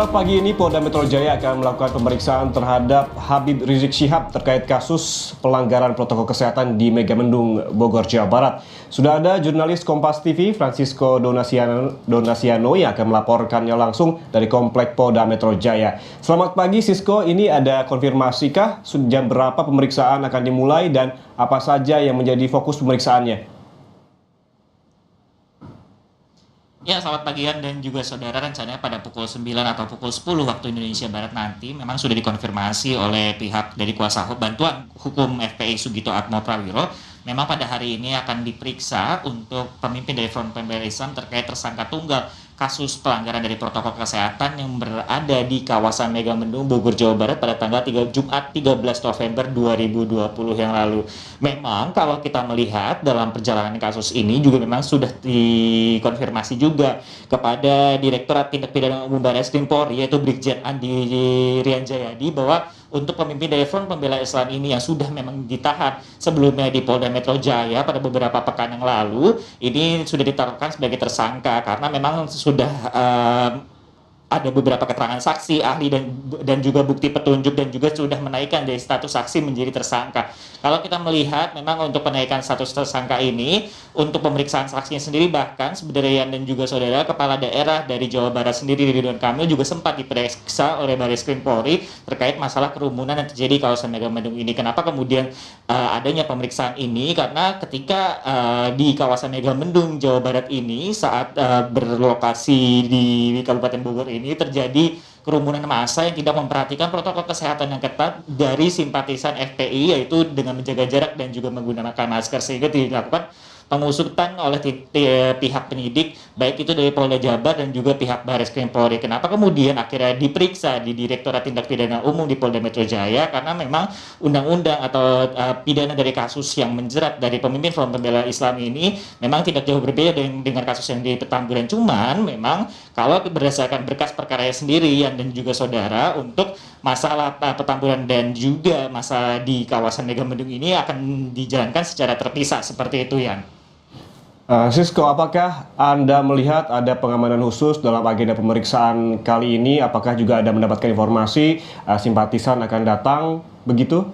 Pagi ini Polda Metro Jaya akan melakukan pemeriksaan terhadap Habib Rizik Syihab terkait kasus pelanggaran protokol kesehatan di Megamendung, Bogor, Jawa Barat. Sudah ada jurnalis Kompas TV, Francisco Donasiano yang akan melaporkannya langsung dari Komplek Polda Metro Jaya. Selamat pagi Sisko, ini ada konfirmasikah jam berapa pemeriksaan akan dimulai dan apa saja yang menjadi fokus pemeriksaannya? Ya, selamat pagi dan juga saudara, rencananya pada pukul 9 atau pukul 10 waktu Indonesia Barat nanti memang sudah dikonfirmasi oleh pihak dari kuasa bantuan hukum FPI Sugito Atmo Prawiro. Memang pada hari ini akan diperiksa untuk pemimpin dari Front Pembela Islam terkait tersangka tunggal kasus pelanggaran dari protokol kesehatan yang berada di kawasan Megamendung, Bogor, Jawa Barat pada tanggal Jumat 13 November 2020 yang lalu. Memang kalau kita melihat dalam perjalanan kasus ini juga memang sudah dikonfirmasi juga kepada Direktorat Tindak Pidana Umum Barreskrim Polri yaitu Brigjen Andi Rianjayadi bahwa untuk pemimpin dari Front Pembela Islam ini yang sudah memang ditahan sebelumnya di Polda Metro Jaya pada beberapa pekan yang lalu, ini sudah ditetapkan sebagai tersangka karena memang sudah ada beberapa keterangan saksi, ahli dan juga bukti petunjuk dan juga sudah menaikkan dari status saksi menjadi tersangka. Kalau kita melihat memang untuk penaikan status tersangka ini, untuk pemeriksaan saksinya sendiri bahkan sebenarnya dan juga saudara kepala daerah dari Jawa Barat sendiri Ridwan Kamil juga sempat diperiksa oleh Barreskrim Polri terkait masalah kerumunan yang terjadi di kawasan Megamendung ini. Kenapa kemudian adanya pemeriksaan ini? Karena ketika di kawasan Megamendung Jawa Barat ini saat berlokasi di Kabupaten Bogor ini terjadi kerumunan massa yang tidak memperhatikan protokol kesehatan yang ketat dari simpatisan FPI, yaitu dengan menjaga jarak dan juga menggunakan masker, sehingga dilakukan pengusutan oleh pihak penyidik baik itu dari Polda Jabar dan juga pihak Barreskrim Polri. Kenapa kemudian akhirnya diperiksa di Direktorat Tindak Pidana Umum di Polda Metro Jaya? Karena memang undang-undang atau pidana dari kasus yang menjerat dari pemimpin Front Pembela Islam ini memang tidak jauh berbeda dengan kasus yang di Petamburan. Cuman memang kalau berdasarkan berkas perkaranya sendiri dan juga saudara, untuk masalah Petamburan dan juga masalah di kawasan Megamendung ini akan dijalankan secara terpisah seperti itu, Yan. Sisko, apakah Anda melihat ada pengamanan khusus dalam agenda pemeriksaan kali ini? Apakah juga ada mendapatkan informasi simpatisan akan datang, begitu?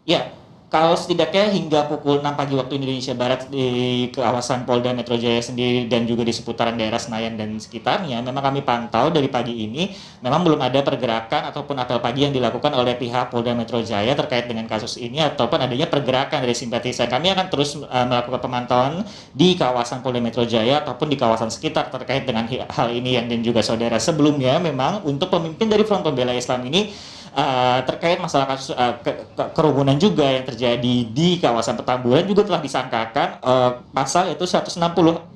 Ya, kalau setidaknya hingga pukul 6 pagi waktu Indonesia Barat di kawasan Polda Metro Jaya sendiri dan juga di seputaran daerah Senayan dan sekitarnya, memang kami pantau dari pagi ini memang belum ada pergerakan ataupun apel pagi yang dilakukan oleh pihak Polda Metro Jaya terkait dengan kasus ini ataupun adanya pergerakan dari simpatisan. Kami akan terus melakukan pemantauan di kawasan Polda Metro Jaya ataupun di kawasan sekitar terkait dengan hal ini dan juga saudara. Sebelumnya memang untuk pemimpin dari Front Pembela Islam ini terkait masalah kasus kerumunan juga yang terjadi di kawasan Petamburan juga telah disangkakan pasal yaitu 160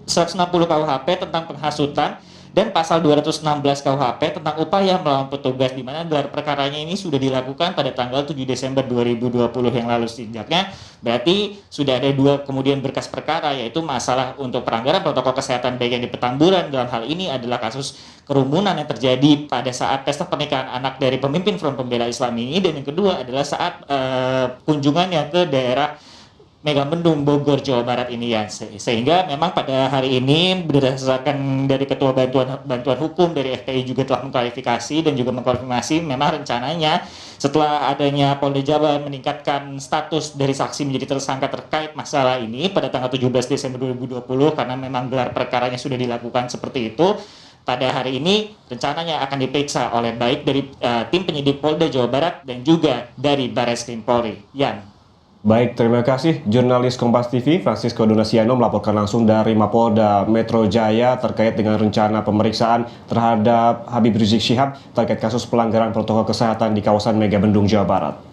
KUHP tentang penghasutan dan pasal 216 KUHP tentang upaya melawan petugas, di mana gelar perkaranya ini sudah dilakukan pada tanggal 7 Desember 2020 yang lalu. Sejaknya berarti sudah ada dua kemudian berkas perkara, yaitu masalah untuk pelanggaran protokol kesehatan baik yang di Petamburan, dalam hal ini adalah kasus kerumunan yang terjadi pada saat pesta pernikahan anak dari pemimpin Front Pembela Islam ini, dan yang kedua adalah saat kunjungannya ke daerah Megamendung, Bogor, Jawa Barat ini, ya. Sehingga memang pada hari ini berdasarkan dari Ketua Bantuan Hukum dari FPI juga telah mengklarifikasi dan juga mengkonfirmasi memang rencananya setelah adanya Polda Jabar meningkatkan status dari saksi menjadi tersangka terkait masalah ini pada tanggal 17 Desember 2020 karena memang gelar perkaranya sudah dilakukan seperti itu. Pada hari ini rencananya akan diperiksa oleh baik dari tim penyidik Polda Jawa Barat dan juga dari Barreskrim Polri. Yan. Baik, terima kasih jurnalis Kompas TV Francisco Donasiano melaporkan langsung dari Mapolda Metro Jaya terkait dengan rencana pemeriksaan terhadap Habib Rizik Syihab terkait kasus pelanggaran protokol kesehatan di kawasan Megamendung, Jawa Barat.